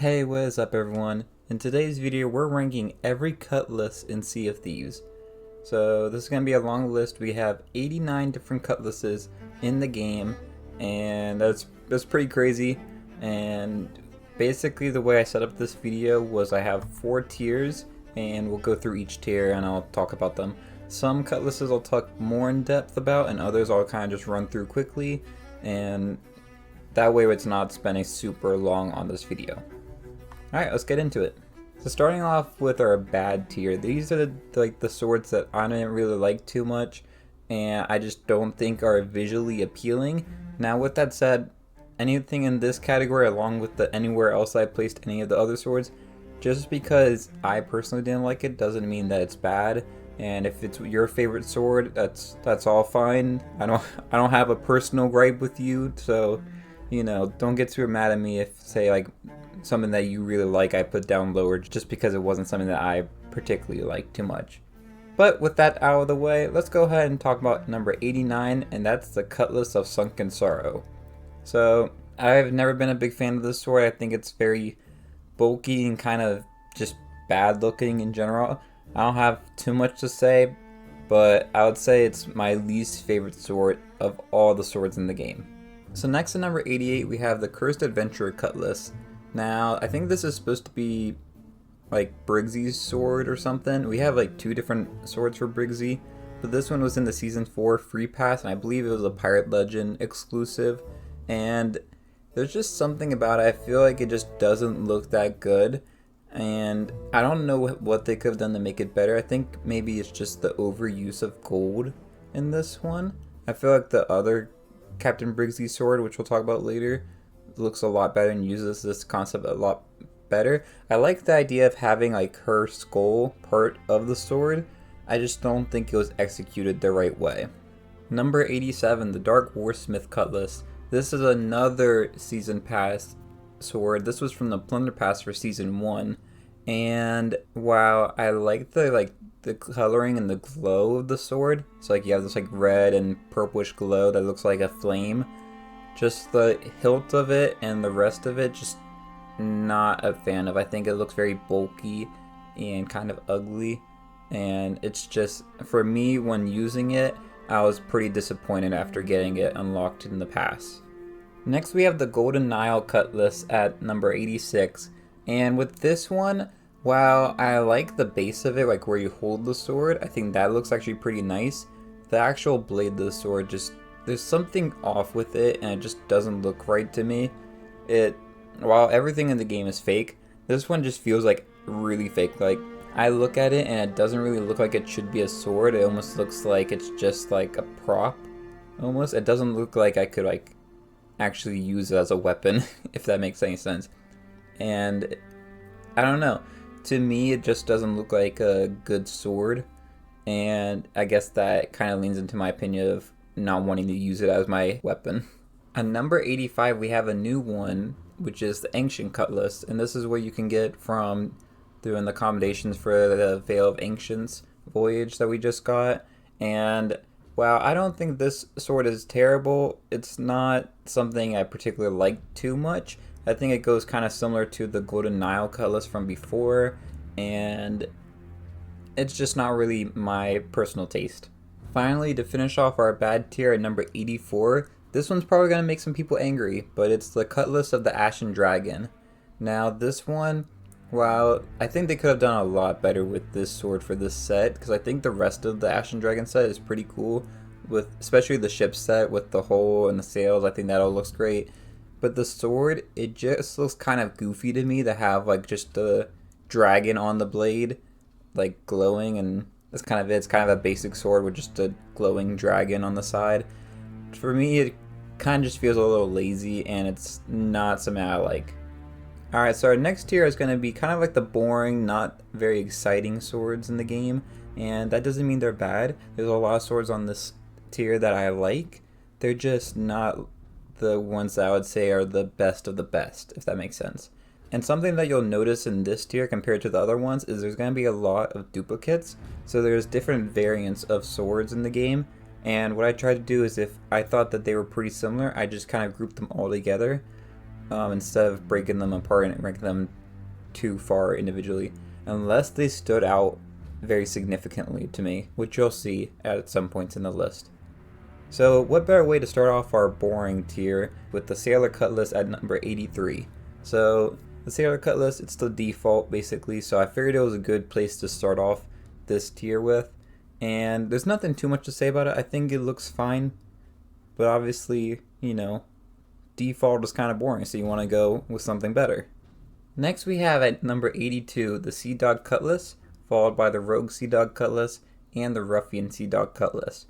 Hey, what is up everyone? In today's video we're ranking every cutlass in Sea of Thieves. So this is going to be a long list. We have 89 different cutlasses in the game, and that's pretty crazy. And basically the way I set up this video was I have 4 tiers, and we'll go through each tier and I'll talk about them. Some cutlasses I'll talk more in depth about, and others I'll kind of just run through quickly, and that way it's not spending super long on this video. Alright, let's get into it. So starting off with our bad tier, these are the swords that I didn't really like too much, and I just don't think are visually appealing. Now with that said, anything in this category along with anywhere else I placed any of the other swords, just because I personally didn't like it doesn't mean that it's bad. And if it's your favorite sword, that's all fine. I don't have a personal gripe with you, so you know, don't get too mad at me if, say, like something that you really like I put down lower just because it wasn't something that I particularly liked too much. But with that out of the way, let's go ahead and talk about number 89, and that's the Cutlass of Sunken Sorrow. So I've never been a big fan of this sword. I think it's very bulky and kind of just bad looking in general. I don't have too much to say, but I would say it's my least favorite sword of all the swords in the game. So next at number 88 we have the Cursed Adventurer Cutlass. Now I think this is supposed to be like Briggsy's sword or something. We have like 2 different swords for Briggsy, but this one was in the season 4 free pass, and I believe it was a Pirate Legend exclusive, and there's just something about it. I feel like it just doesn't look that good, and I don't know what they could have done to make it better. I think maybe it's just the overuse of gold in this one. I feel like the other Captain Briggsy sword, which we'll talk about later, looks a lot better and uses this concept a lot better. I like the idea of having like her skull part of the sword. I just don't think it was executed the right way. Number 87, the Dark Warsmith Cutlass. This is another season pass sword. This was from the Plunder Pass for season 1, and wow, I like the coloring and the glow of the sword. So like you have this like red and purplish glow that looks like a flame. Just the hilt of it and the rest of it, just not a fan of. I think it looks very bulky and kind of ugly, and it's just, for me, when using it, I was pretty disappointed after getting it unlocked in the pass. Next we have the Golden Nile Cutlass at number 86, and with this one, while I like the base of it, like where you hold the sword, I think that looks actually pretty nice. The actual blade of the sword, just there's something off with it, and it just doesn't look right to me. While everything in the game is fake, this one just feels like really fake. Like, I look at it and it doesn't really look like it should be a sword. It almost looks like it's just like a prop. Almost. It doesn't look like I could like actually use it as a weapon, if that makes any sense. And I don't know. To me, it just doesn't look like a good sword, and I guess that kind of leans into my opinion of not wanting to use it as my weapon. At number 85 we have a new one, which is the Ancient Cutlass, and this is what you can get from doing the accommodations for the Veil of Ancients voyage that we just got. And while I don't think this sword is terrible, it's not something I particularly like too much. I think it goes kind of similar to the Golden Nile Cutlass from before, and it's just not really my personal taste. Finally, to finish off our bad tier at number 84, this one's probably going to make some people angry, but it's the Cutlass of the Ashen Dragon. Now this one, while I think they could have done a lot better with this sword for this set, because I think the rest of the Ashen Dragon set is pretty cool, with especially the ship set with the hull and the sails. I think that all looks great. But the sword, it just looks kind of goofy to me to have like just the dragon on the blade, like glowing, and that's kind of it. It's kind of a basic sword with just a glowing dragon on the side. For me, it kind of just feels a little lazy, and it's not something I like. Alright, so our next tier is going to be kind of like the boring, not very exciting swords in the game, and that doesn't mean they're bad. There's a lot of swords on this tier that I like. They're just not the ones that I would say are the best of the best, if that makes sense. And something that you'll notice in this tier compared to the other ones is there's going to be a lot of duplicates. So there's different variants of swords in the game, and what I tried to do is, if I thought that they were pretty similar, I just kind of grouped them all together. instead of breaking them apart and ranking them too far individually, unless they stood out very significantly to me, which you'll see at some points in the list. So what better way to start off our boring tier with the Sailor Cutlass at number 83. So the Sailor Cutlass, it's the default basically, so I figured it was a good place to start off this tier with. And there's nothing too much to say about it. I think it looks fine, but obviously, you know, default is kind of boring, so you want to go with something better. Next we have at number 82 the Sea Dog Cutlass, followed by the Rogue Sea Dog Cutlass and the Ruffian Sea Dog Cutlass.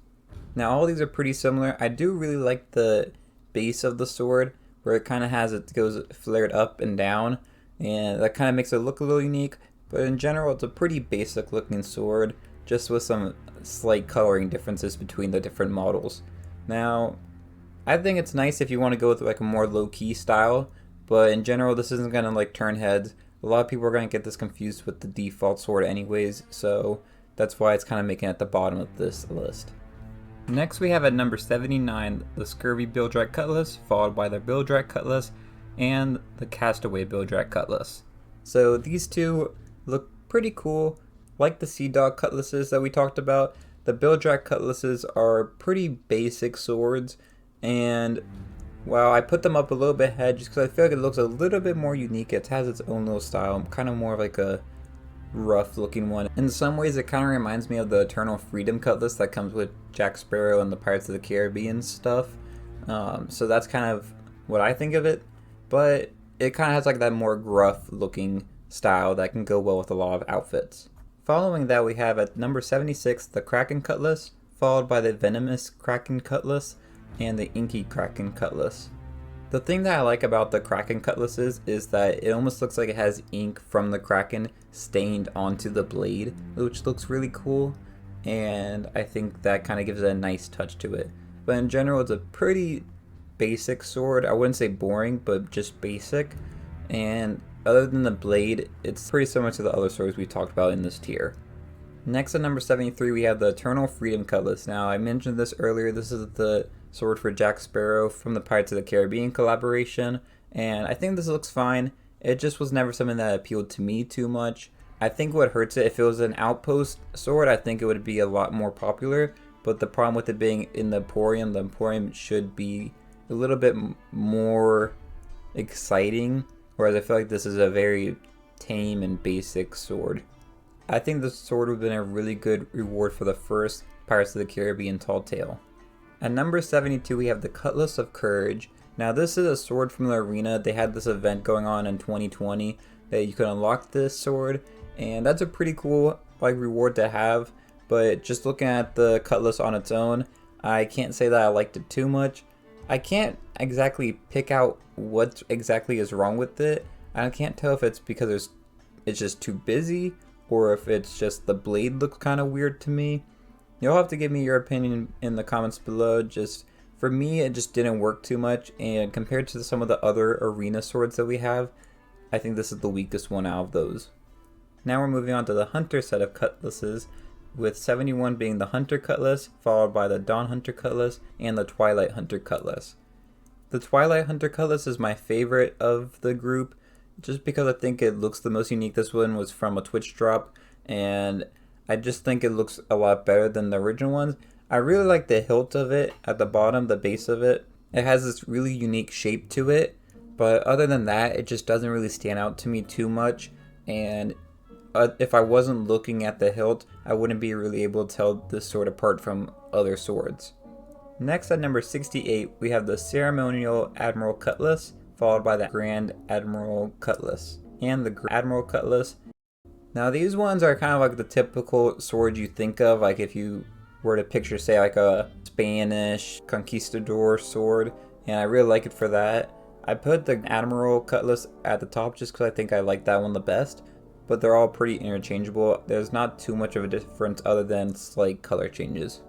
Now all these are pretty similar. I do really like the base of the sword, where it kind of has, it goes flared up and down, and that kind of makes it look a little unique, but in general it's a pretty basic looking sword, just with some slight coloring differences between the different models. Now, I think it's nice if you want to go with like a more low-key style, but in general this isn't going to like turn heads. A lot of people are going to get this confused with the default sword anyways, so that's why it's kind of making it at the bottom of this list. Next we have at number 79 the Scurvy Bildrak Cutlass, followed by the Bildrak Cutlass and the Castaway Bildrak Cutlass. So these two look pretty cool. Like the Sea Dog Cutlasses that we talked about, the Bildrak Cutlasses are pretty basic swords, and while I put them up a little bit ahead just because I feel like it looks a little bit more unique, it has its own little style, kind of more of like a rough looking one. In some ways it kind of reminds me of the Eternal Freedom Cutlass that comes with Jack Sparrow and the Pirates of the Caribbean stuff. So that's kind of what I think of it, but it kind of has like that more gruff looking style that can go well with a lot of outfits. Following that we have at number 76 the Kraken Cutlass, followed by the Venomous Kraken Cutlass and the Inky Kraken Cutlass. The thing that I like about the Kraken Cutlasses is that it almost looks like it has ink from the Kraken stained onto the blade, which looks really cool, and I think that kind of gives it a nice touch to it. But in general it's a pretty basic sword. I wouldn't say boring, but just basic, and other than the blade, it's pretty similar to the other swords we talked about in this tier. Next at number 73 we have the Eternal Freedom Cutlass. Now I mentioned this earlier, this is the sword for Jack Sparrow from the Pirates of the Caribbean collaboration, and I think this looks fine. It just was never something that appealed to me too much. I think what hurts it, if it was an outpost sword, I think it would be a lot more popular, but the problem with it being in the emporium should be a little bit more exciting, whereas I feel like this is a very tame and basic sword. I think this sword would have been a really good reward for the first Pirates of the Caribbean tall tale. At number 72 we have the Cutlass of Courage. Now this is a sword from the arena. They had this event going on in 2020 that you could unlock this sword, and that's a pretty cool like reward to have, but just looking at the Cutlass on its own, I can't say that I liked it too much. I can't exactly pick out what exactly is wrong with it. I can't tell if it's because it's just too busy, or if it's just the blade looks kind of weird to me. You'll have to give me your opinion in the comments below. Just for me, it just didn't work too much, and compared to some of the other arena swords that we have, I think this is the weakest one out of those. Now we're moving on to the Hunter set of cutlasses, with 71 being the Hunter Cutlass, followed by the Dawn Hunter Cutlass and the Twilight Hunter Cutlass. The Twilight Hunter Cutlass is my favorite of the group, just because I think it looks the most unique. This one was from a Twitch drop, and I just think it looks a lot better than the original ones. I really like the hilt of it at the bottom, the base of it. It has this really unique shape to it, but other than that, it just doesn't really stand out to me too much, and if I wasn't looking at the hilt, I wouldn't be really able to tell this sword apart from other swords. Next at number 68, we have the Ceremonial Admiral Cutlass, followed by the Grand Admiral Cutlass and the Admiral Cutlass. Now these ones are kind of like the typical sword you think of, like if you were to picture say like a Spanish conquistador sword, and I really like it for that. I put the Admiral Cutlass at the top just because I think I like that one the best, but they're all pretty interchangeable. There's not too much of a difference other than slight color changes.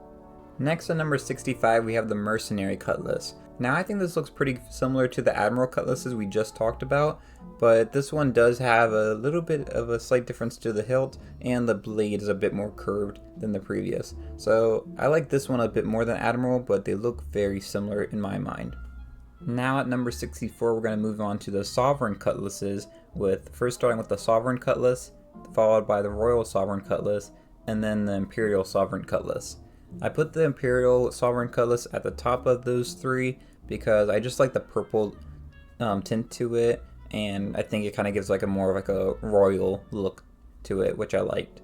Next at number 65 we have the Mercenary Cutlass. Now I think this looks pretty similar to the Admiral Cutlasses we just talked about, but this one does have a little bit of a slight difference to the hilt, and the blade is a bit more curved than the previous. So I like this one a bit more than Admiral, but they look very similar in my mind. Now at number 64, we're going to move on to the Sovereign Cutlasses, with first starting with the Sovereign Cutlass, followed by the Royal Sovereign Cutlass, and then the Imperial Sovereign Cutlass. I put the Imperial Sovereign Cutlass at the top of those three because I just like the purple tint to it, and I think it kind of gives like a more of like a royal look to it, which I liked.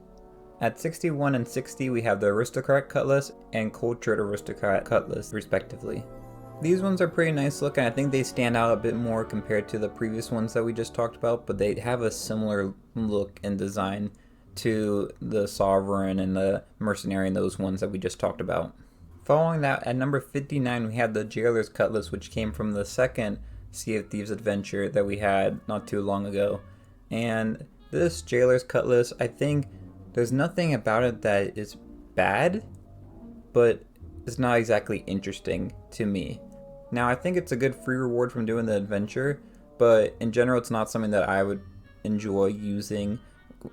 At 61 and 60, we have the Aristocrat Cutlass and Cultured Aristocrat Cutlass, respectively. These ones are pretty nice looking. I think they stand out a bit more compared to the previous ones that we just talked about, but they have a similar look and design to the Sovereign and the Mercenary and those ones that we just talked about. Following that, at number 59, we have the Jailer's Cutlass, which came from the second Sea of Thieves adventure that we had not too long ago. And this Jailer's Cutlass, I think there's nothing about it that is bad, but it's not exactly interesting to me. Now, I think it's a good free reward from doing the adventure, but in general, it's not something that I would enjoy using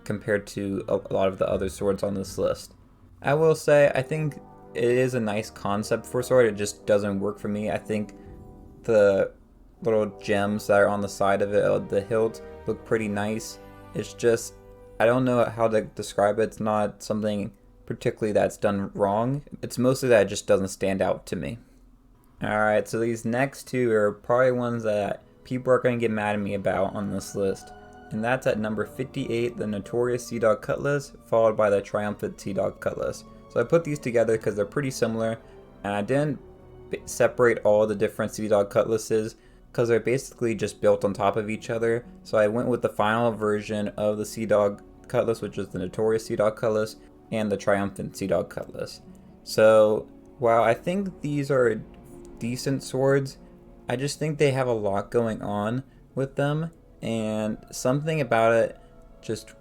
compared to a lot of the other swords on this list. I will say, I think it is a nice concept for a sword, it just doesn't work for me. I think the little gems that are on the side of it, the hilt, look pretty nice. It's just, I don't know how to describe it. It's not something particularly that's done wrong. It's mostly that it just doesn't stand out to me. Alright, so these next two are probably ones that people are going to get mad at me about on this list. And that's at number 58, the Notorious Sea Dog Cutlass, followed by the Triumphant Sea Dog Cutlass. So I put these together because they're pretty similar, and I didn't separate all the different Sea Dog Cutlasses because they're basically just built on top of each other. So I went with the final version of the Sea Dog Cutlass, which is the Notorious Sea Dog Cutlass, and the Triumphant Sea Dog Cutlass. So while I think these are decent swords, I just think they have a lot going on with them, and something about it just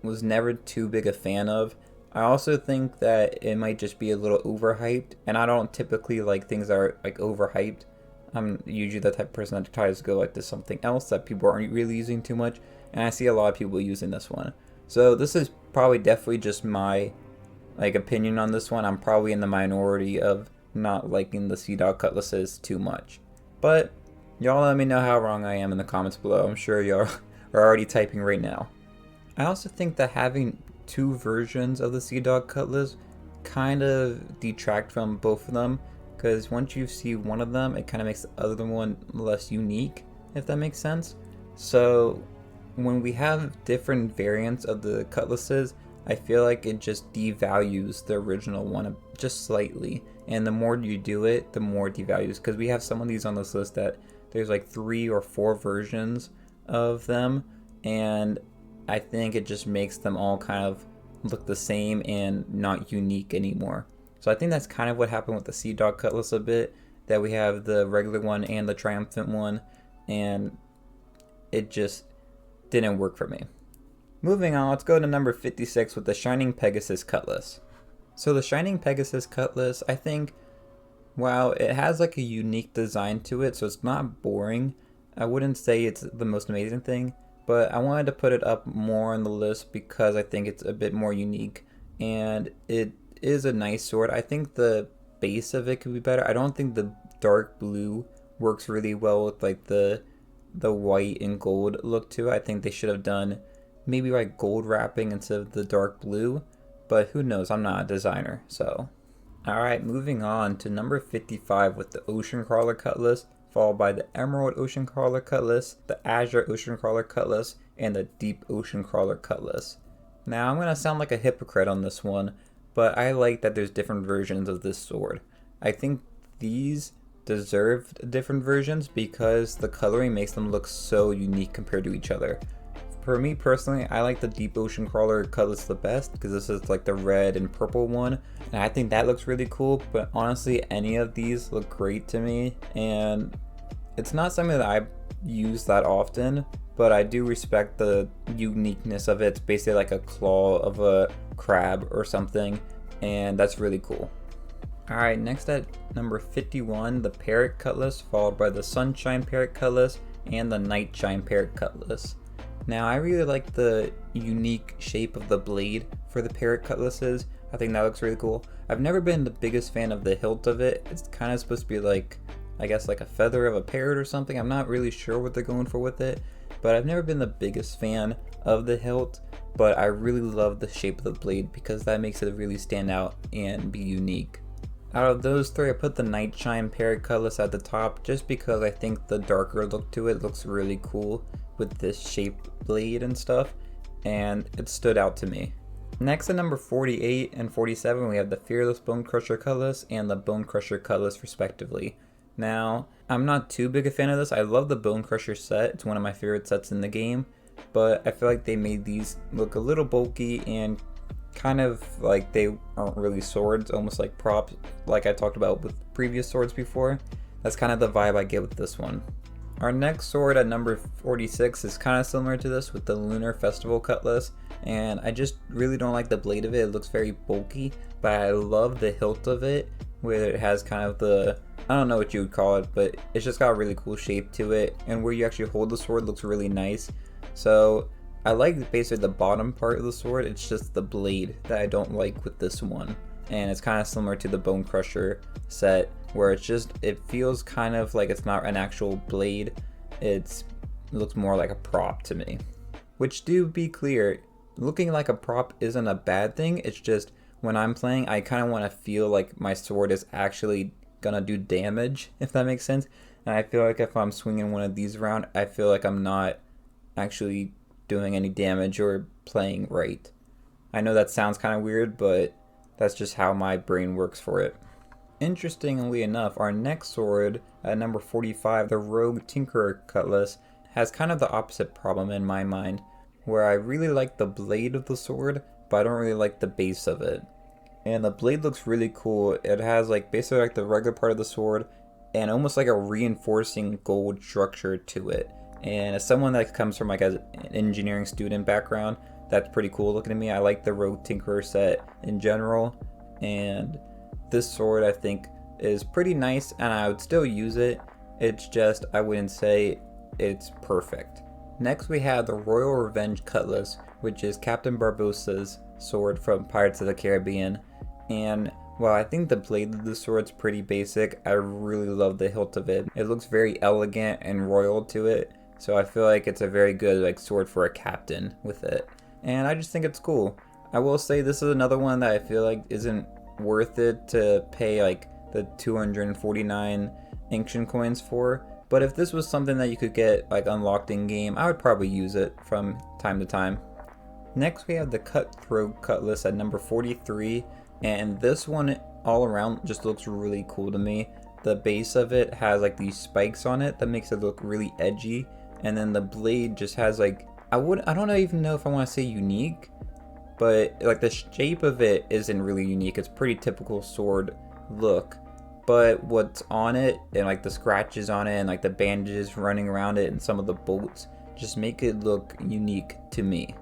was never too big a fan of. I also think that it might just be a little overhyped, and I don't typically like things that are like overhyped. I'm usually the type of person that tries to go like to something else that people aren't really using too much, and I see a lot of people using this one. So this is probably definitely just my opinion on this one. I'm probably in the minority of not liking the Sea Dog Cutlasses too much. But y'all let me know how wrong I am in the comments below. I'm sure y'all are already typing right now. I also think that having two versions of the Sea Dog Cutlass kind of detract from both of them, because once you see one of them, it kind of makes the other one less unique, if that makes sense. So when we have different variants of the cutlasses, I feel like it just devalues the original one just slightly, and the more you do it, the more it devalues, because we have some of these on this list that there's like 3 or 4 versions of them, and I think it just makes them all kind of look the same and not unique anymore. So I think that's kind of what happened with the Sea Dog Cutlass a bit, that we have the regular one and the Triumphant one, and it just didn't work for me. Moving on, let's go to number 56 with the Shining Pegasus Cutlass. So the Shining Pegasus Cutlass, I think, while it has like a unique design to it, so it's not boring, I wouldn't say it's the most amazing thing, but I wanted to put it up more on the list because I think it's a bit more unique, and it is a nice sword. I think the base of it could be better. I don't think the dark blue works really well with like the white and gold look to it. I think they should have done maybe like gold wrapping instead of the dark blue, but who knows, I'm not a designer. So alright, moving on to number 55 with the Ocean Crawler Cutlass, followed by the Emerald Ocean Crawler Cutlass, the Azure Ocean Crawler Cutlass, and the Deep Ocean Crawler Cutlass. Now I'm going to sound like a hypocrite on this one, but I like that there's different versions of this sword. I think these deserved different versions because the coloring makes them look so unique compared to each other. For me personally, I like the Deep Ocean Crawler Cutlass the best because this is like the red and purple one, and I think that looks really cool, but honestly any of these look great to me, and it's not something that I use that often, but I do respect the uniqueness of it. It's basically like a claw of a crab or something, and that's really cool. Alright, next at number 51, the Parrot Cutlass, followed by the Sunshine Parrot Cutlass and the Nightshine Parrot Cutlass. Now I really like the unique shape of the blade for the Parrot Cutlasses. I think that looks really cool. I've never been the biggest fan of the hilt of it. It's kind of supposed to be like I guess like a feather of a parrot or something. I'm not really sure what they're going for with it, but I've never been the biggest fan of the hilt, but I really love the shape of the blade because that makes it really stand out and be unique. Out of those three, I put the Night Shine Parrot Cutlass at the top just because I think the darker look to it looks really cool with this shaped blade and stuff, and it stood out to me. Next at number 48 and 47, we have the Fearless Bone Crusher Cutlass and the Bone Crusher Cutlass respectively. Now, I'm not too big a fan of this. I love the Bone Crusher set. It's one of my favorite sets in the game, but I feel like they made these look a little bulky and kind of like they aren't really swords, almost like props, like I talked about with previous swords before. That's kind of the vibe I get with this one. Our next sword at number 46 is kind of similar to this with the Lunar Festival Cutlass, and I just really don't like the blade of it. It looks very bulky, but I love the hilt of it where it has kind of the, I don't know what you would call it, but it's just got a really cool shape to it, and where you actually hold the sword looks really nice. So I like basically the bottom part of the sword. It's just the blade that I don't like with this one. And it's kind of similar to the Bone Crusher set where it feels kind of like it's not an actual blade. It looks more like a prop to me. Which, do be clear, looking like a prop isn't a bad thing. It's just when I'm playing, I kind of want to feel like my sword is actually gonna do damage, if that makes sense. And I feel like if I'm swinging one of these around, I feel like I'm not actually doing any damage or playing right. I know that sounds kind of weird, but that's just how my brain works for it. Interestingly enough, our next sword at number 45, the Rogue Tinkerer Cutlass, has kind of the opposite problem in my mind, where I really like the blade of the sword, but I don't really like the base of it. And the blade looks really cool. It has like basically like the regular part of the sword and almost like a reinforcing gold structure to it. And as someone that comes from like an engineering student background, that's pretty cool looking to me. I like the Rogue Tinkerer set in general, and this sword I think is pretty nice and I would still use it. It's just I wouldn't say it's perfect. Next we have the Royal Revenge Cutlass, which is Captain Barbossa's sword from Pirates of the Caribbean. And while I think the blade of the sword's pretty basic, I really love the hilt of it. It looks very elegant and royal to it. So I feel like it's a very good like sword for a captain with it. And I just think it's cool. I will say this is another one that I feel like isn't worth it to pay like the 249 ancient coins for. But if this was something that you could get like unlocked in game, I would probably use it from time to time. Next we have the Cutthroat Cutlass at number 43. And this one all around just looks really cool to me. The base of it has like these spikes on it that makes it look really edgy. And then the blade just has like, I don't even know if I want to say unique, but like the shape of it isn't really unique. It's pretty typical sword look, but what's on it and like the scratches on it and like the bandages running around it and some of the bolts just make it look unique to me.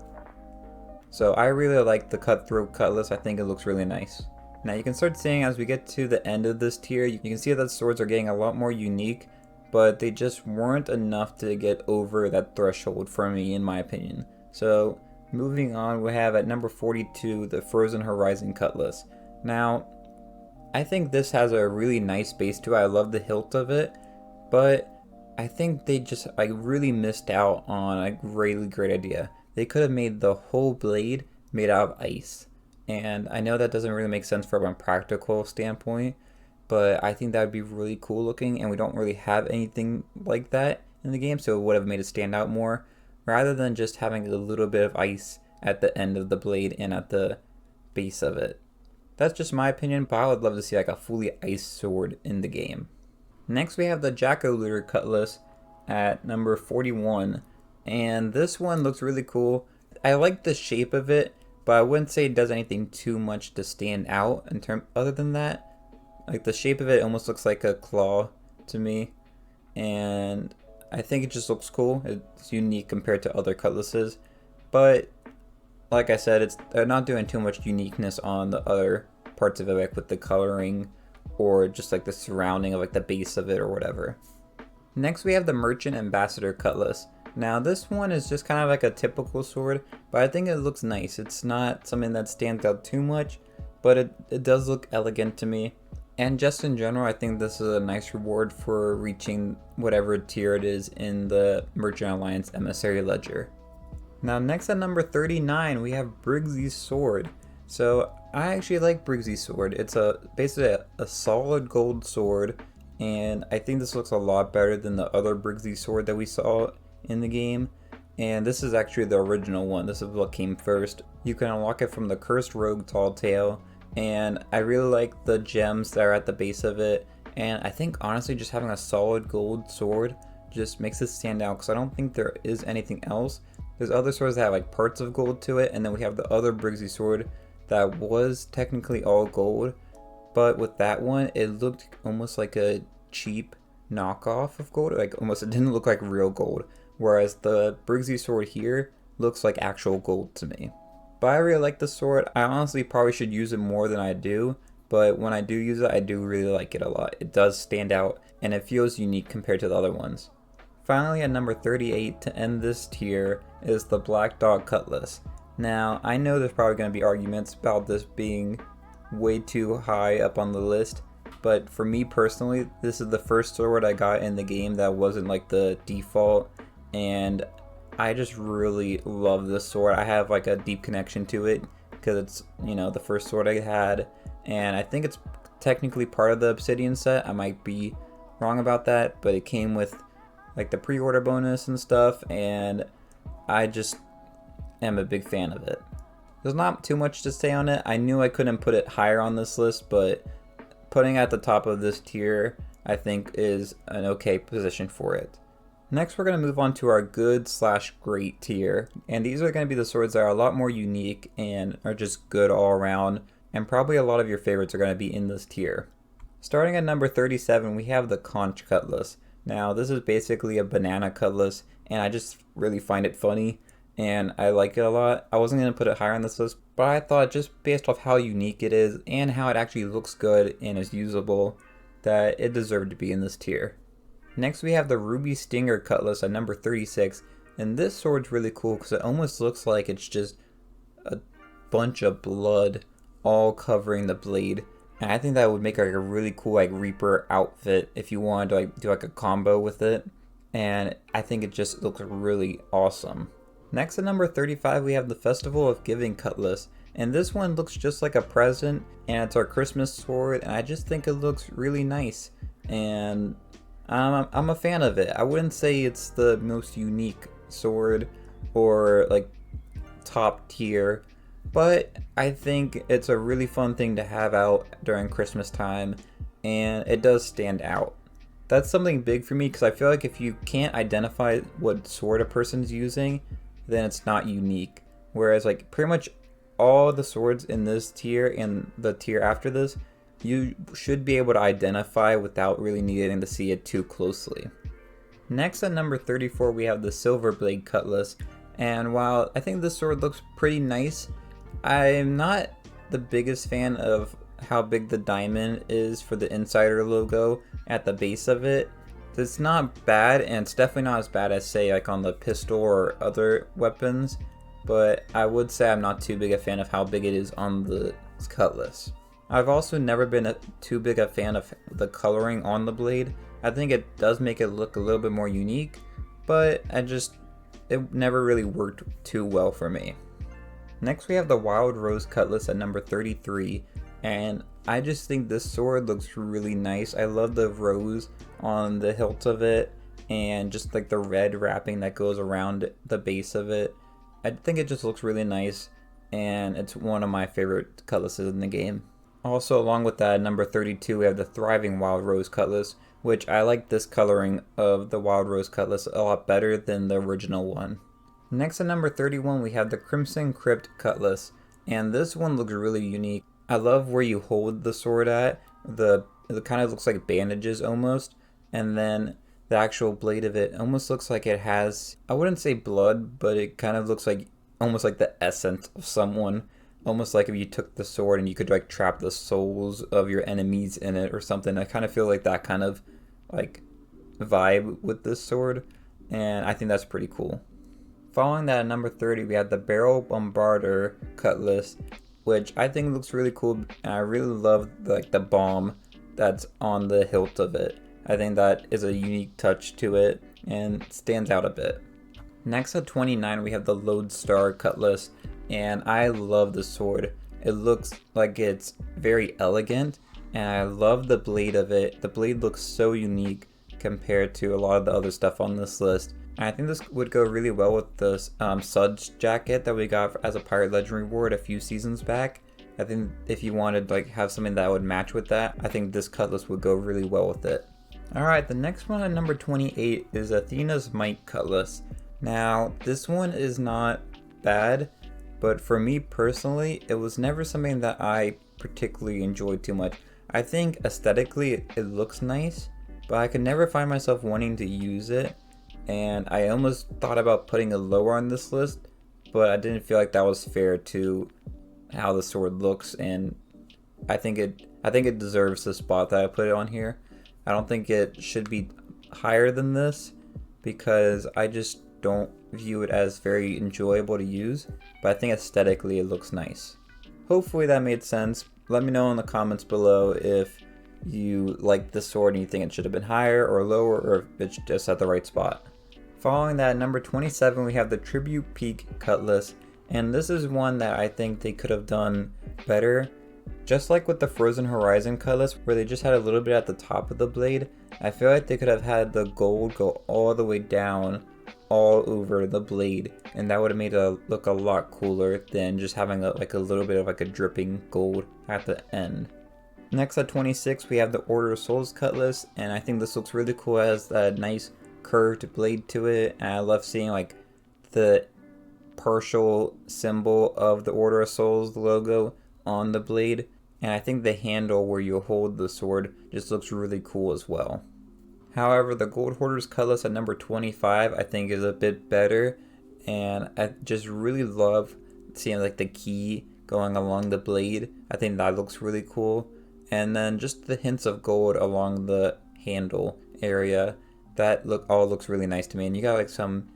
So I really like the Cutthroat Cutlass. I think it looks really nice. Now you can start seeing as we get to the end of this tier, you can see that swords are getting a lot more unique, but they just weren't enough to get over that threshold for me, in my opinion. So moving on, we have at number 42 the Frozen Horizon Cutlass. Now I think this has a really nice base to it. I love the hilt of it, but I think they just like really missed out on a really great idea. They could have made the whole blade made out of ice, and I know that doesn't really make sense from a practical standpoint, but I think that would be really cool looking, and we don't really have anything like that in the game, so it would have made it stand out more, rather than just having a little bit of ice at the end of the blade and at the base of it. That's just my opinion, but I would love to see like a fully iced sword in the game. Next we have the Jack-O-Looter Cutlass at number 41, and this one looks really cool. I like the shape of it, but I wouldn't say it does anything too much to stand out in term other than that. Like the shape of it almost looks like a claw to me, and I think it just looks cool. It's unique compared to other cutlasses, but like I said, they're not doing too much uniqueness on the other parts of it, like with the coloring or just like the surrounding of like the base of it or whatever. Next we have the Merchant Ambassador Cutlass. Now this one is just kind of like a typical sword, but I think it looks nice. It's not something that stands out too much, but it does look elegant to me. And just in general, I think this is a nice reward for reaching whatever tier it is in the Merchant Alliance Emissary Ledger. Now next at number 39, we have Briggsy's Sword. So I actually like Briggsy's Sword. It's basically a solid gold sword, and I think this looks a lot better than the other Briggsy Sword that we saw in the game. And this is actually the original one. This is what came first. You can unlock it from the Cursed Rogue Tall Tale, and I really like the gems that are at the base of it. And I think honestly just having a solid gold sword just makes it stand out, because I don't think there is anything else. There's other swords that have like parts of gold to it, and then we have the other Briggsy sword that was technically all gold, but with that one it looked almost like a cheap knockoff of gold. Like almost, it didn't look like real gold, whereas the Briggsy sword here looks like actual gold to me. But I really like the sword. I honestly probably should use it more than I do, but when I do use it, I do really like it a lot. It does stand out, and it feels unique compared to the other ones. Finally, at number 38 to end this tier is the Black Dog Cutlass. Now, I know there's probably going to be arguments about this being way too high up on the list, but for me personally, this is the first sword I got in the game that wasn't like the default, and I just really love this sword. I have like a deep connection to it because it's, you know, the first sword I had, and I think it's technically part of the Obsidian set. I might be wrong about that, but it came with like the pre-order bonus and stuff, and I just am a big fan of it. There's not too much to say on it. I knew I couldn't put it higher on this list, but putting it at the top of this tier I think is an okay position for it. Next we're going to move on to our good/great tier, and these are going to be the swords that are a lot more unique and are just good all around, and probably a lot of your favorites are going to be in this tier. Starting at number 37, we have the Conch Cutlass. Now this is basically a banana cutlass, and I just really find it funny and I like it a lot. I wasn't going to put it higher on this list, but I thought just based off how unique it is and how it actually looks good and is usable, that it deserved to be in this tier. Next we have the Ruby Stinger Cutlass at number 36, and this sword's really cool because it almost looks like it's just a bunch of blood all covering the blade. And I think that would make like a really cool like Reaper outfit if you wanted to like do like a combo with it. And I think it just looks really awesome. Next at number 35 we have the Festival of Giving Cutlass. And this one looks just like a present, and it's our Christmas sword, and I just think it looks really nice. And I'm a fan of it. I wouldn't say it's the most unique sword or like top tier, but I think it's a really fun thing to have out during Christmas time, and it does stand out. That's something big for me because I feel like if you can't identify what sword a person's using, then it's not unique. Whereas like pretty much all the swords in this tier and the tier after this, you should be able to identify without really needing to see it too closely. Next at number 34 we have the Silverblade Cutlass, and while I think this sword looks pretty nice, I'm not the biggest fan of how big the diamond is for the Insider logo at the base of it. It's not bad, and it's definitely not as bad as say like on the pistol or other weapons, but I would say I'm not too big a fan of how big it is on the Cutlass. I've also never been too big a fan of the coloring on the blade. I think it does make it look a little bit more unique, but it never really worked too well for me. Next we have the Wild Rose Cutlass at number 33, and I just think this sword looks really nice. I love the rose on the hilt of it, and just like the red wrapping that goes around the base of it. I think it just looks really nice, and it's one of my favorite cutlasses in the game. Also, along with that, at number 32, we have the Thriving Wild Rose Cutlass, which I like this coloring of the Wild Rose Cutlass a lot better than the original one. Next at number 31, we have the Crimson Crypt Cutlass, and this one looks really unique. I love where you hold the sword at. It kind of looks like bandages almost, and then the actual blade of it almost looks like it has, I wouldn't say blood, but it kind of looks like almost like the essence of someone. Almost like if you took the sword and you could like trap the souls of your enemies in it or something. I kind of feel like that kind of like vibe with this sword, and I think that's pretty cool. Following that at number 30, we have the Barrel Bombarder Cutlass, which I think looks really cool, and I really love like the bomb that's on the hilt of it. I think that is a unique touch to it and stands out a bit. Next at 29 we have the Lodestar Cutlass, and I love the sword. It looks like it's very elegant, and I love the blade of it. The blade looks so unique compared to a lot of the other stuff on this list. And I think this would go really well with this Suds jacket that we got as a Pirate Legend reward a few seasons back. I think if you wanted like have something that would match with that, I think this cutlass would go really well with it. Alright, the next one at number 28 is Athena's Might Cutlass. Now, this one is not bad, but for me personally, it was never something that I particularly enjoyed too much. I think aesthetically it looks nice, but I could never find myself wanting to use it, and I almost thought about putting it lower on this list, but I didn't feel like that was fair to how the sword looks, and I think it deserves the spot that I put it on here. I don't think it should be higher than this because I just don't view it as very enjoyable to use, but I think aesthetically it looks nice. Hopefully that made sense. Let me know in the comments below if you like this sword and you think it should have been higher or lower, or if it's just at the right spot. Following that, number 27 we have the Tribute Peak Cutlass, and this is one that I think they could have done better. Just like with the Frozen Horizon Cutlass, where they just had a little bit at the top of the blade, I feel like they could have had the gold go all the way down all over the blade, and that would have made it look a lot cooler than just having a little bit of like a dripping gold at the end. Next at 26 we have the Order of Souls Cutlass, and I think this looks really cool. It has that nice curved blade to it, and I love seeing like the partial symbol of the Order of Souls logo on the blade, and I think the handle where you hold the sword just looks really cool as well. However, the Gold Hoarder's Cutlass at number 25 I think is a bit better, and I just really love seeing like the key going along the blade. I think that looks really cool, and then just the hints of gold along the handle area, that all looks really nice to me. And you got like some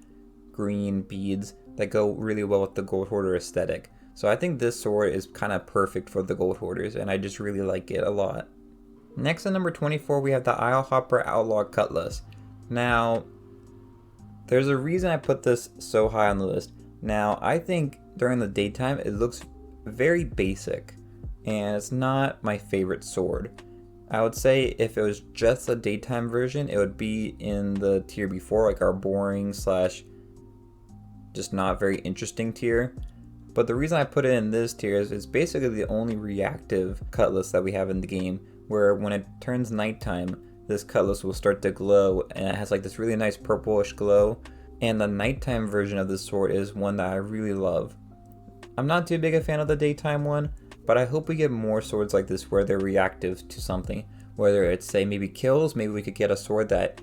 green beads that go really well with the Gold Hoarder aesthetic. So I think this sword is kind of perfect for the Gold Hoarders, and I just really like it a lot. Next at number 24 we have the Isle-Hopper Outlaw Cutlass. Now, there's a reason I put this so high on the list. Now, I think during the daytime it looks very basic, and it's not my favorite sword. I would say if it was just a daytime version, it would be in the tier before, like our boring slash just not very interesting tier. But the reason I put it in this tier is it's basically the only reactive cutlass that we have in the game, where when it turns nighttime, this cutlass will start to glow, and it has like this really nice purplish glow. And the nighttime version of this sword is one that I really love. I'm not too big a fan of the daytime one, but I hope we get more swords like this where they're reactive to something. Whether it's, say, maybe kills, maybe we could get a sword that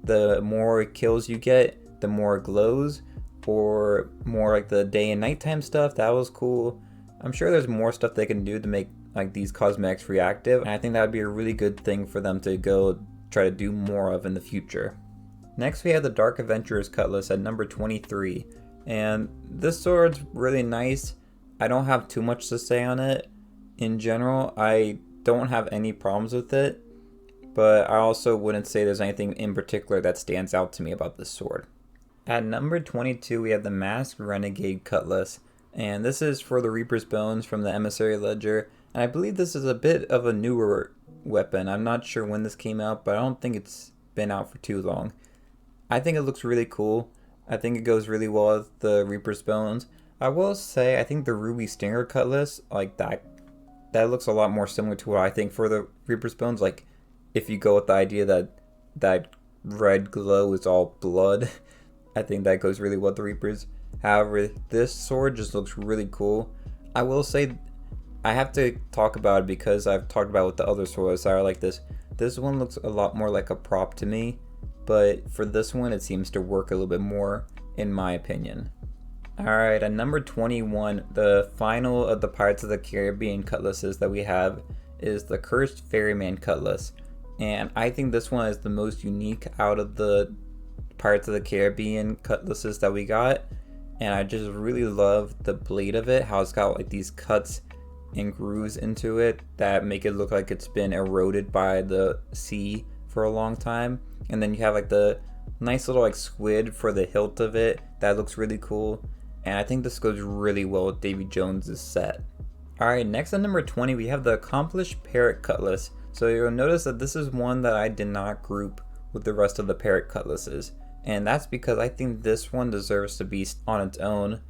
the more kills you get, the more it glows, or more like the day and nighttime stuff. That was cool. I'm sure there's more stuff they can do to make like these cosmetics reactive, and I think that would be a really good thing for them to go try to do more of in the future. Next we have the Dark Adventurer's Cutlass at number 23, and this sword's really nice. I don't have too much to say on it. In general, I don't have any problems with it, but I also wouldn't say there's anything in particular that stands out to me about this sword. At number 22 we have the Masked Renegade Cutlass, and this is for the Reaper's Bones from the Emissary Ledger, and I believe this is a bit of a newer weapon. I'm not sure when this came out, but I don't think it's been out for too long. I think it looks really cool. I think it goes really well with the Reaper's Bones. I will say I think the Ruby Stinger Cutlass, like that looks a lot more similar to what I think for the Reaper's Bones. Like if you go with the idea that red glow is all blood, I think that goes really well with the Reapers. However, this sword just looks really cool. I will say I have to talk about it because I've talked about it with the other swords that are like this. This one looks a lot more like a prop to me, but for this one it seems to work a little bit more in my opinion. Alright, at number 21, the final of the Pirates of the Caribbean cutlasses that we have is the Cursed Ferryman Cutlass. And I think this one is the most unique out of the Pirates of the Caribbean cutlasses that we got. And I just really love the blade of it, how it's got like these cuts and grooves into it that make it look like it's been eroded by the sea for a long time. And then you have like the nice little like squid for the hilt of it that looks really cool. And I think this goes really well with Davy Jones's set. Alright, next at number 20 we have the Accomplished Parrot Cutlass. So you'll notice that this is one that I did not group with the rest of the Parrot Cutlasses. And that's because I think this one deserves to be on its own.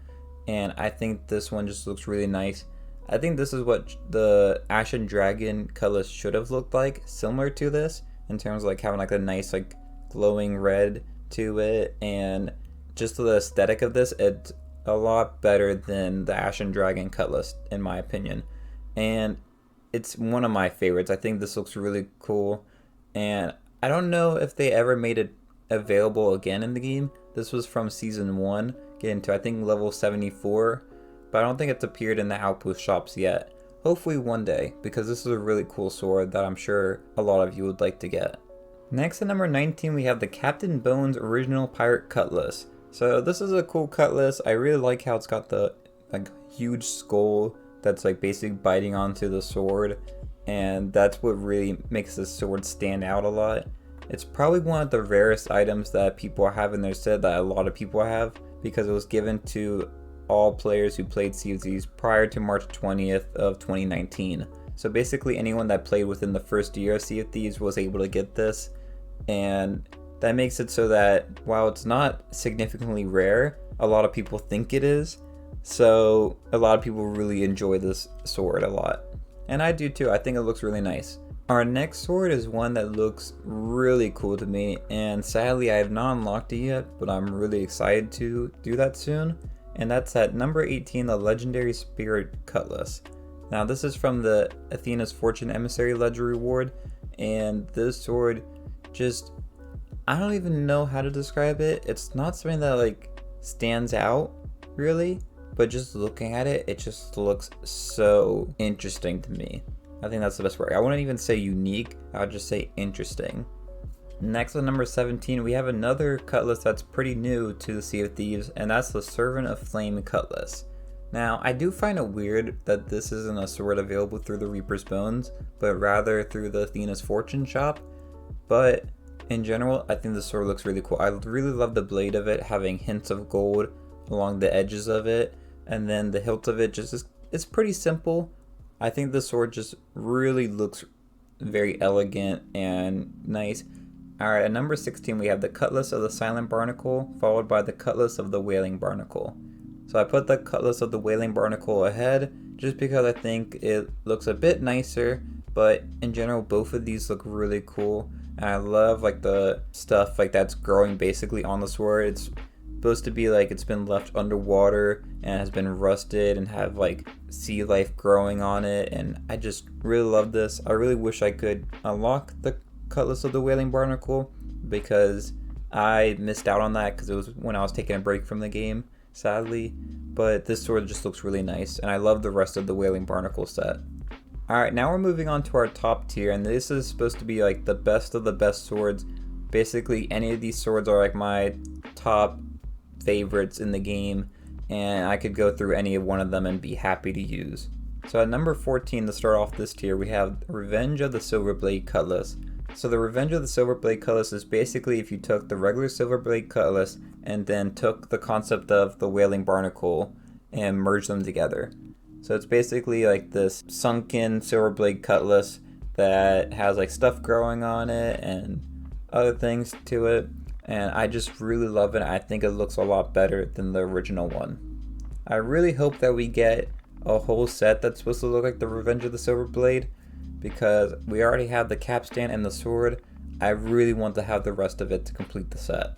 And I think this one just looks really nice. I think this is what the Ashen Dragon Cutlass should have looked like, similar to this, in terms of like having like a nice like glowing red to it, and just the aesthetic of this, it's a lot better than the Ashen Dragon Cutlass in my opinion. And it's one of my favorites. I think this looks really cool, and I don't know if they ever made it available again in the game. This was from season 1, getting to I think level 74, but I don't think it's appeared in the outpost shops yet. Hopefully one day, because this is a really cool sword that I'm sure a lot of you would like to get. Next at number 19 we have the Captain Bones Original Pirate Cutlass. So this is a cool cutlass. I really like how it's got the like huge skull that's like basically biting onto the sword, and that's what really makes this sword stand out a lot. It's probably one of the rarest items that people have in their set, that a lot of people have, because it was given to all players who played Sea of Thieves prior to March 20th of 2019. So basically anyone that played within the first year of Sea of Thieves was able to get this, and that makes it so that while it's not significantly rare, a lot of people think it is. So a lot of people really enjoy this sword a lot. And I do too. I think it looks really nice. Our next sword is one that looks really cool to me, and sadly I have not unlocked it yet, but I'm really excited to do that soon. And that's at number 18, the Legendary Spirit Cutlass. Now this is from the Athena's Fortune Emissary Ledger reward, and this sword just, I don't even know how to describe it. It's not something that like stands out really, but just looking at it, it just looks so interesting to me. I think that's the best word. I wouldn't even say unique, I would just say interesting. Next at number 17, we have another cutlass that's pretty new to the Sea of Thieves, and that's the Servant of Flame Cutlass. Now, I do find it weird that this isn't a sword available through the Reaper's Bones, but rather through the Athena's Fortune shop. But in general, I think the sword looks really cool. I really love the blade of it having hints of gold along the edges of it, and then the hilt of it just is, it's pretty simple. I think the sword just really looks very elegant and nice. Alright, at number 16 we have the Cutlass of the Silent Barnacle, followed by the Cutlass of the Wailing Barnacle. So I put the Cutlass of the Wailing Barnacle ahead just because I think it looks a bit nicer, but in general both of these look really cool. And I love like the stuff like that's growing basically on the sword. It's supposed to be like it's been left underwater and has been rusted and have like sea life growing on it, and I just really love this. I really wish I could unlock the Cutlass of the Wailing Barnacle because I missed out on that because it was when I was taking a break from the game, sadly. But this sword just looks really nice, and I love the rest of the Wailing Barnacle set. Alright, now we're moving on to our top tier, and this is supposed to be like the best of the best swords. Basically any of these swords are like my top favorites in the game, and I could go through any one of them and be happy to use. So at number 14 to start off this tier we have Revenge of the Silverblade Cutlass. So the Revenge of the Silverblade Cutlass is basically if you took the regular Silverblade Cutlass and then took the concept of the Wailing Barnacle and merged them together. So it's basically like this sunken Silverblade Cutlass that has like stuff growing on it and other things to it. And I just really love it. I think it looks a lot better than the original one. I really hope that we get a whole set that's supposed to look like the Revenge of the Silverblade, because we already have the capstan and the sword. I really want to have the rest of it to complete the set.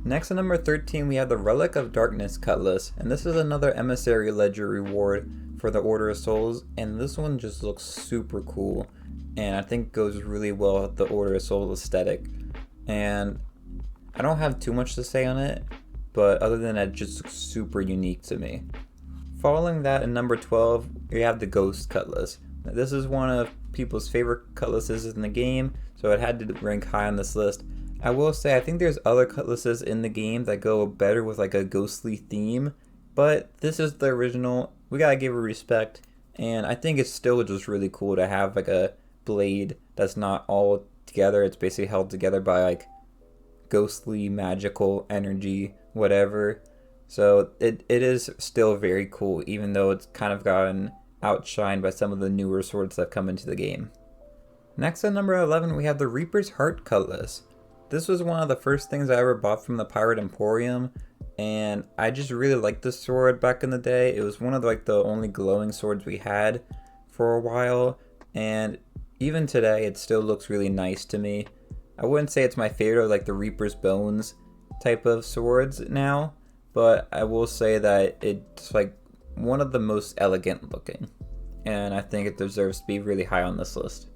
Next at number 13 we have the Relic of Darkness Cutlass, and this is another Emissary Ledger reward for the Order of Souls, and this one just looks super cool and I think goes really well with the Order of Souls aesthetic. And I don't have too much to say on it, but other than that, it just looks super unique to me. Following that in number 12, we have the Ghost Cutlass. Now, this is one of people's favorite cutlasses in the game, so it had to rank high on this list. I will say I think there's other cutlasses in the game that go better with like a ghostly theme, but this is the original. We gotta give it respect, and I think it's still just really cool to have like a blade that's not all together. It's basically held together by like ghostly magical energy, whatever. So it is still very cool, even though it's kind of gotten outshined by some of the newer swords that come into the game. Next at number 11, we have the Reaper's Heart Cutlass. This was one of the first things I ever bought from the Pirate Emporium, and I just really liked this sword back in the day. It was one of like the only glowing swords we had for a while, and even today it still looks really nice to me. I wouldn't say it's my favorite, like the Reaper's Bones type of swords now, but I will say that it's like one of the most elegant looking, and I think it deserves to be really high on this list.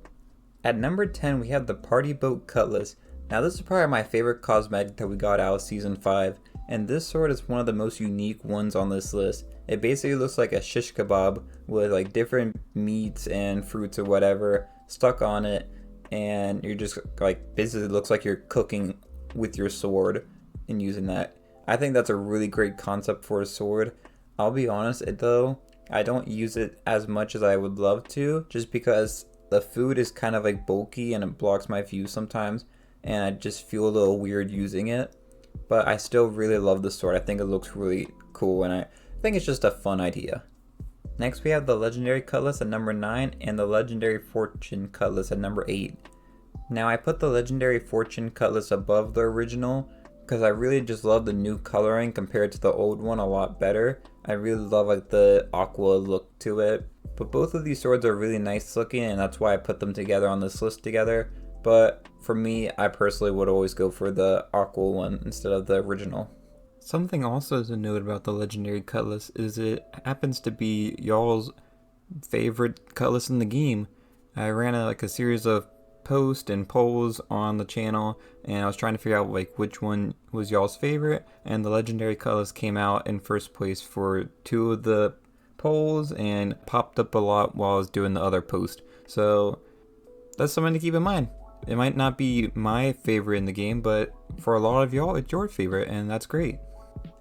At number 10, we have the Party Boat Cutlass. Now this is probably my favorite cosmetic that we got out of Season 5, and this sword is one of the most unique ones on this list. It basically looks like a shish kebab with like different meats and fruits or whatever stuck on it, and you're just like, basically looks like you're cooking with your sword and using that. I think that's a really great concept for a sword. I'll be honest though, I don't use it as much as I would love to, just because the food is kind of like bulky and it blocks my view sometimes, and I just feel a little weird using it. But I still really love the sword. I think it looks really cool, and I think it's just a fun idea. Next we have the Legendary Cutlass at number 9 and the Legendary Fortune Cutlass at number 8. Now I put the Legendary Fortune Cutlass above the original because I really just love the new coloring compared to the old one a lot better. I really love like the aqua look to it. But both of these swords are really nice looking, and that's why I put them together on this list together. But for me, I personally would always go for the aqua one instead of the original. Something also to note about the Legendary Cutlass is it happens to be y'all's favorite cutlass in the game. I ran like a series of posts and polls on the channel, and I was trying to figure out like which one was y'all's favorite, and the Legendary Cutlass came out in first place for 2 of the polls and popped up a lot while I was doing the other post. So that's something to keep in mind. It might not be my favorite in the game, but for a lot of y'all, it's your favorite, and that's great.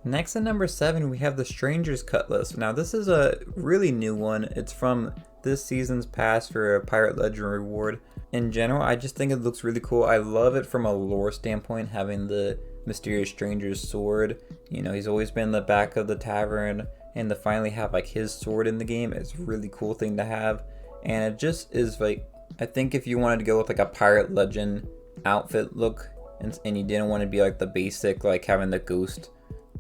Next at number 7, we have the Stranger's Cutlass. Now this is a really new one. It's from this season's pass for a Pirate Legend reward. In general, I just think it looks really cool. I love it from a lore standpoint, having the mysterious stranger's sword. You know, he's always been in the back of the tavern, and to finally have like his sword in the game is a really cool thing to have. And it just is like, I think if you wanted to go with like a Pirate Legend outfit look, and you didn't want to be like the basic, like having the ghost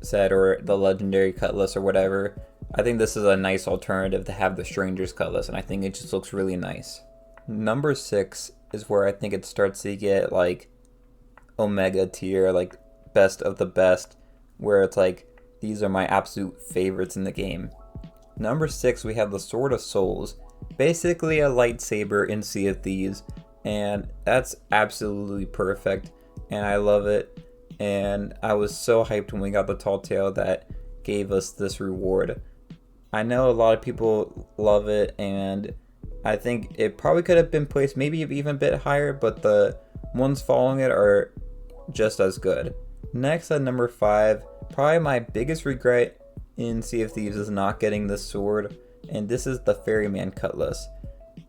set or the Legendary Cutlass or whatever, I think this is a nice alternative to have the Stranger's Cutlass, and I think it just looks really nice. Number 6 is where I think it starts to get like Omega tier, like best of the best, where it's like, these are my absolute favorites in the game. Number 6, we have the Sword of Souls, basically a lightsaber in Sea of Thieves, and that's absolutely perfect, and I love it. And I was so hyped when we got the tall tale that gave us this reward. I know a lot of people love it, and I think it probably could have been placed maybe even a bit higher, but the ones following it are just as good. Next at number 5, probably my biggest regret in Sea of Thieves is not getting this sword, and this is the Ferryman Cutlass.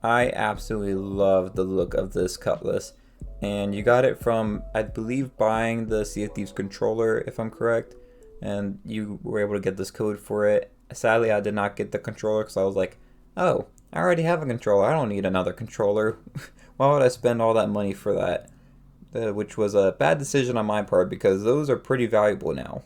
I absolutely love the look of this cutlass, and you got it from, I believe, buying the Sea of Thieves controller, if I'm correct, and you were able to get this code for it. Sadly, I did not get the controller because I was like, oh, I already have a controller, I don't need another controller. Why would I spend all that money for that? Which was a bad decision on my part because those are pretty valuable now.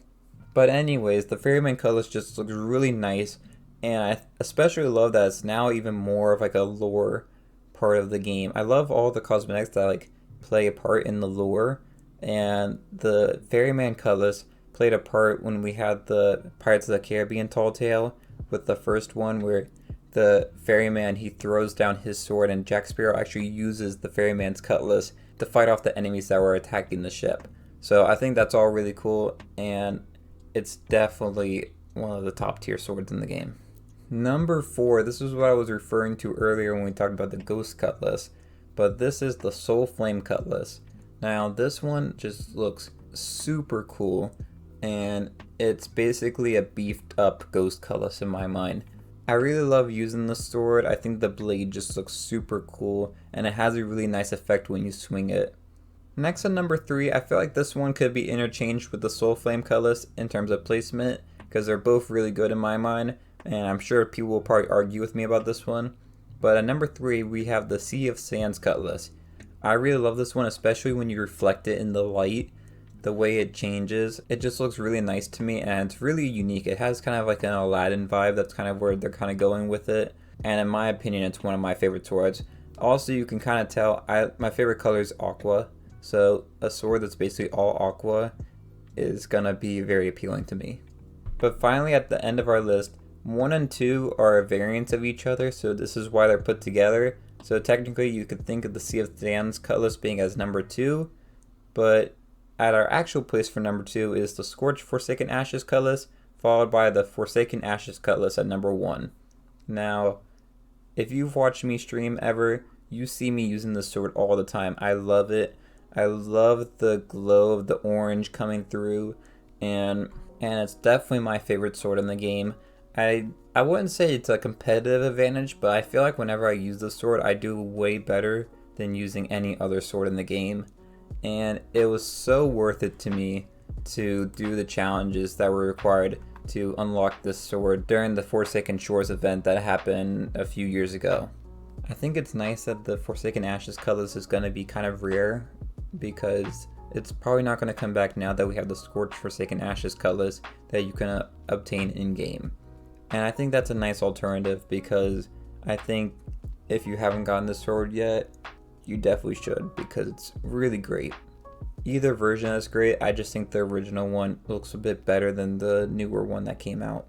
But anyways, the Ferryman Cutlass just looks really nice, and I especially love that it's now even more of like a lore part of the game. I love all the cosmetics that like play a part in the lore, and the Ferryman Cutlass played a part when we had the Pirates of the Caribbean tall tale with the first one where the ferryman, he throws down his sword and Jack Sparrow actually uses the ferryman's cutlass to fight off the enemies that were attacking the ship. So I think that's all really cool, and it's definitely one of the top tier swords in the game. Number 4, this is what I was referring to earlier when we talked about the Ghost Cutlass, but this is the Soul Flame Cutlass. Now this one just looks super cool, and it's basically a beefed up Ghost Cutlass in my mind. I really love using the sword. I think the blade just looks super cool and it has a really nice effect when you swing it. Next at number 3, I feel like this one could be interchanged with the Soul Flame Cutlass in terms of placement because they're both really good in my mind, and I'm sure people will probably argue with me about this one. But at number 3, we have the Sea of Sands Cutlass. I really love this one, especially when you reflect it in the light. The way it changes, it just looks really nice to me, and it's really unique. It has kind of like an Aladdin vibe. That's kind of where they're kind of going with it, and in my opinion, it's one of my favorite swords. Also, you can kind of tell my favorite color is aqua, so a sword that's basically all aqua is gonna be very appealing to me. But finally, at the end of our list, 1 and 2 are variants of each other, so this is why they're put together. So technically, you could think of the Sea of Sands Cutlass being as number 2, but at our actual place for number 2 is the Scorched Forsaken Ashes Cutlass, followed by the Forsaken Ashes Cutlass at number 1. Now, if you've watched me stream ever, you see me using this sword all the time. I love it. I love the glow of the orange coming through, and it's definitely my favorite sword in the game. I wouldn't say it's a competitive advantage, but I feel like whenever I use this sword, I do way better than using any other sword in the game. And it was so worth it to me to do the challenges that were required to unlock this sword during the Forsaken Shores event that happened a few years ago. I think it's nice that the Forsaken Ashes Cutlass is going to be kind of rare because it's probably not going to come back now that we have the Scorched Forsaken Ashes Cutlass that you can obtain in-game. And I think that's a nice alternative because I think if you haven't gotten this sword yet, you definitely should because it's really great. Either version is great, I just think the original one looks a bit better than the newer one that came out.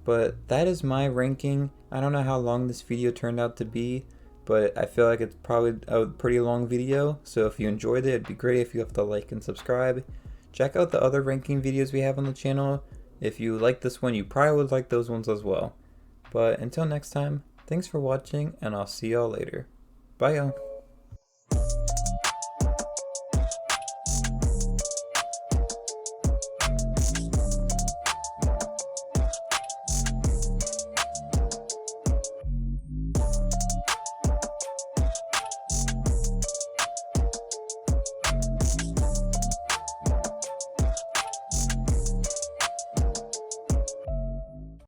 But that is my ranking. I don't know how long this video turned out to be, but I feel like it's probably a pretty long video, so if you enjoyed it, it'd be great if you have to like and subscribe. Check out the other ranking videos we have on the channel. If you like this one, you probably would like those ones as well. But until next time, thanks for watching, and I'll see y'all later. Bye y'all.